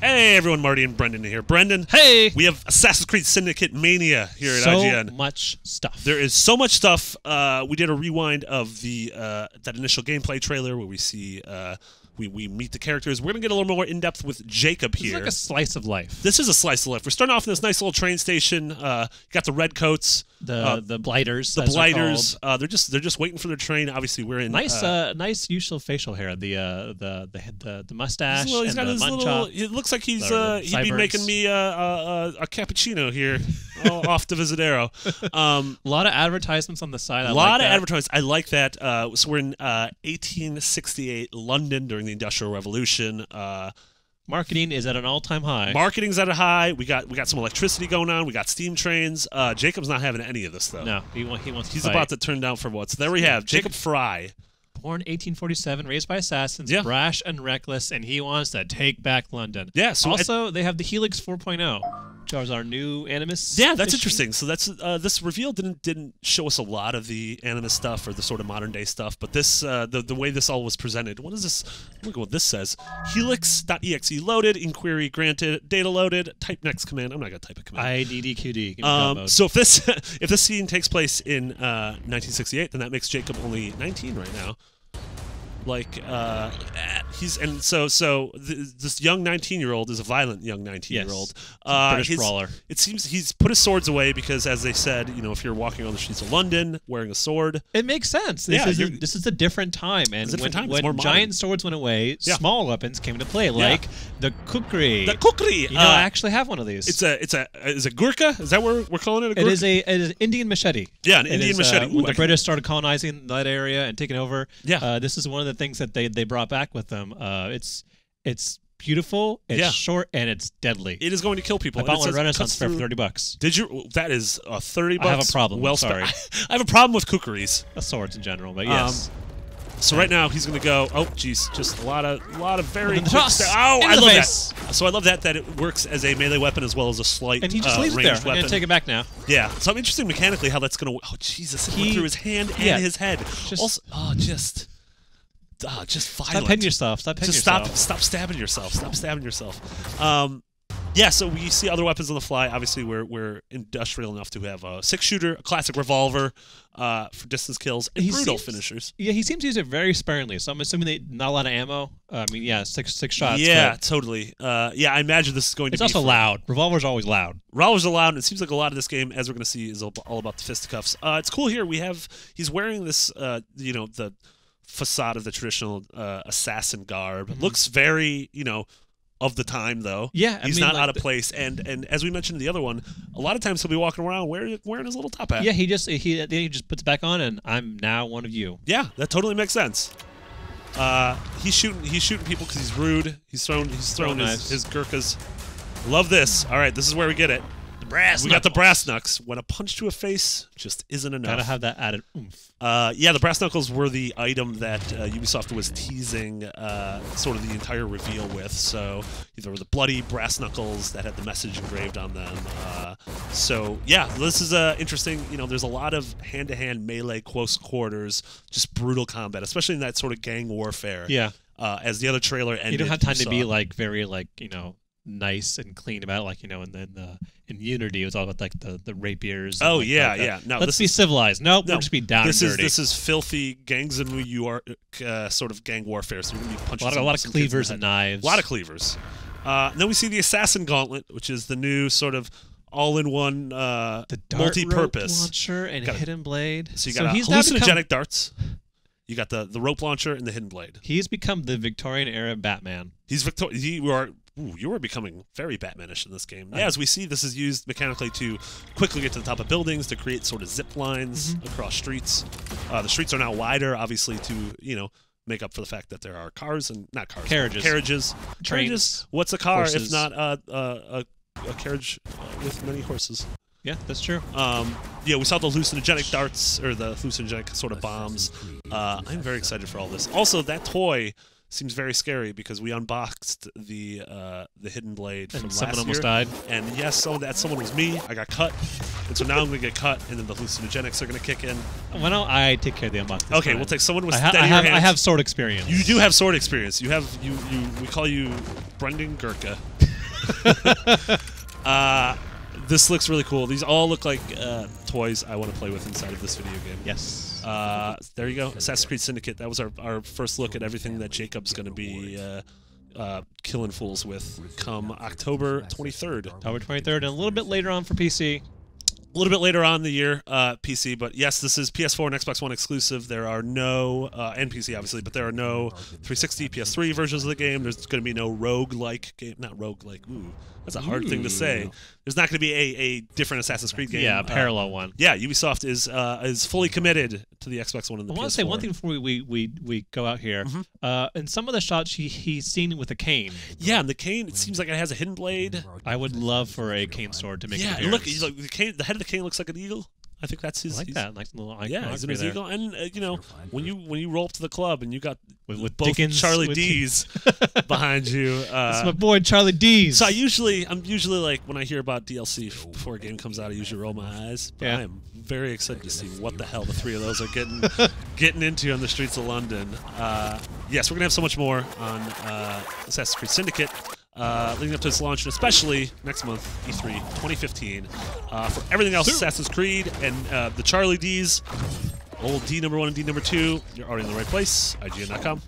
Hey everyone, Marty and Brendan here. Brendan, hey! We have Assassin's Creed Syndicate Mania here at so IGN. So much stuff. There is so much stuff. We did a rewind of the that initial gameplay trailer where we see we meet the characters. We're gonna get a little more in depth with Jacob here. This is like a slice of life. This is a slice of life. We're starting off in this nice little train station. You got the red coats, the blighters. The blighters. They're just waiting for their train. Obviously, we're in nice usual facial hair. The mustache. He's got his little. It looks like he'd be making me a cappuccino here off the Visadero. A lot of advertisements on the side. A lot of advertisements. I like that. So we're in 1868 London during the Industrial Revolution. Marketing is at an all-time high. Marketing's at a high. We got some electricity going on. We got steam trains. Jacob's not having any of this though. No, he wants. He's about to turn down for what? So there we have Jacob Fry. Born 1847, raised by assassins, brash and reckless, and he wants to take back London. Yeah. So also, they have the Helix 4.0, which is our new Animus. Yeah, that's interesting. So that's this reveal didn't show us a lot of the Animus stuff or the sort of modern day stuff, but this the way this all was presented. What is this? Look at what this says. Helix.exe loaded. Inquiry granted. Data loaded. Type next command. I'm not gonna type a command. IDDQD. So if this scene takes place in 1968, then that makes Jacob only 19 right now. Like this young 19-year-old is a violent young 19-year-old. Yes. British brawler. It seems he's put his swords away because, as they said, if you're walking on the streets of London wearing a sword, it makes sense. This is a different time, and when giant swords went away, small weapons came into play, like the kukri. The kukri. I actually have one of these. Is a Gurkha? Is that what we're calling it? A Gurkha? It is an Indian machete. Yeah, an Indian machete. When the British started colonizing that area and taking over, this is one of the things that they brought back with them. It's beautiful, it's short, and it's deadly. It is going to kill people. I bought one at Renaissance Fair for $30. Did you? That is $30. I have a problem. Well, sorry. I have a problem with kukris. Swords in general, but yes. So right now he's going to go. Oh, geez, just a lot of very. Oh, I love that. So I love that it works as a melee weapon as well as a slight. And he just leaves it there. I'm going to take it back now. Yeah. So I'm interested mechanically how that's going to. Oh, Jesus! It went through his hand and his head. Just violent. Stop hitting yourself. Stop stabbing yourself. Stop stabbing yourself. Yeah, so we see other weapons on the fly. Obviously, we're industrial enough to have a 6-shooter, a classic revolver for distance kills, and brutal finishers. Yeah, he seems to use it very sparingly, so I'm assuming not a lot of ammo. I mean, yeah, six shots. Yeah, totally. Yeah, I imagine this is going to be... It's also loud. Revolvers are always loud. Revolvers are loud, and it seems like a lot of this game, as we're going to see, is all about the fisticuffs. It's cool here. He's wearing this, the facade of the traditional assassin garb. It looks very, of the time, though. Yeah, he's not out of place. And as we mentioned in the other one, a lot of times he'll be walking around wearing his little top hat. Yeah, he just puts it back on, and I'm now one of you. Yeah, that totally makes sense. He's shooting people because he's rude. He's thrown his Gurkhas. Love this. All right, this is where we get it. We got the brass knucks. When a punch to a face just isn't enough. Gotta have that added oomph. Yeah, the brass knuckles were the item that Ubisoft was teasing sort of the entire reveal with. So there were the bloody brass knuckles that had the message engraved on them. So yeah, this is interesting. There's a lot of hand-to-hand melee, close quarters, just brutal combat, especially in that sort of gang warfare. Yeah. As the other trailer ended, you don't have time to be very nice and clean about it, and then in Unity it was all about the rapiers. Oh yeah. No, let's be civilized. Nope, we'll just be down and dirty. This is filthy gangs in New York, sort of gang warfare. So you're gonna be punching a lot of cleavers and knives. A lot of cleavers. Then we see the assassin gauntlet, which is the new sort of all-in-one multi-purpose launcher and hidden blade. So you got hallucinogenic darts. You got the rope launcher and the hidden blade. He's become the Victorian era Batman. You are becoming very Batmanish in this game. Yeah, as we see, this is used mechanically to quickly get to the top of buildings, to create sort of zip lines across streets. The streets are now wider, obviously, to make up for the fact that there are cars and not cars, carriages, trains. What's a car horses. if not a carriage with many horses? Yeah, that's true. Yeah, we saw the hallucinogenic darts, or the hallucinogenic sort of bombs. I'm very excited for all this. Also, that toy seems very scary because we unboxed the hidden blade from last year. Someone almost died. And yes, that someone was me. I got cut. And so now I'm going to get cut, and then the hallucinogenics are going to kick in. Why don't I take care of the unboxing? Okay, we'll take someone with steady your hands. I have sword experience. You do have sword experience. We call you Brendan Gurkha. This looks really cool. These all look like toys I want to play with inside of this video game. Yes. There you go. Assassin's Creed Syndicate. That was our first look at everything that Jacob's going to be killing fools with come October 23rd. October 23rd, and a little bit later on for PC. A little bit later on in the year, PC, but yes, this is PS4 and Xbox One exclusive. There are no, and PC obviously, but there are no 360, PS3 versions of the game. There's going to be no rogue-like game, not rogue-like, ooh, that's a hard thing to say. There's not going to be a different Assassin's Creed game. Yeah, a parallel one. Yeah, Ubisoft is fully committed to the Xbox One and the PS4. I want to say one thing before we go out here. In some of the shots, he's seen with a cane. Yeah, and the cane, it seems like it has a hidden blade. I would love for a cane sword to make an appearance. Look, the head of the cane looks like an eagle. I think that's his. I like that. Nice little icon. Yeah, he's in his eagle. And you know, when you roll up to the club and you got with both Dickens, Charlie D's behind you. That's my boy Charlie D's. So I'm usually like when I hear about DLC before a game comes out, I usually roll my eyes. But I am very excited to see what the hell the three of those are getting into on the streets of London. Yes, we're gonna have so much more on Assassin's Creed Syndicate. Leading up to its launch, and especially next month, E3 2015. For everything else, Assassin's Creed and the Charlie D's, old D #1 and D #2, you're already in the right place, IGN.com.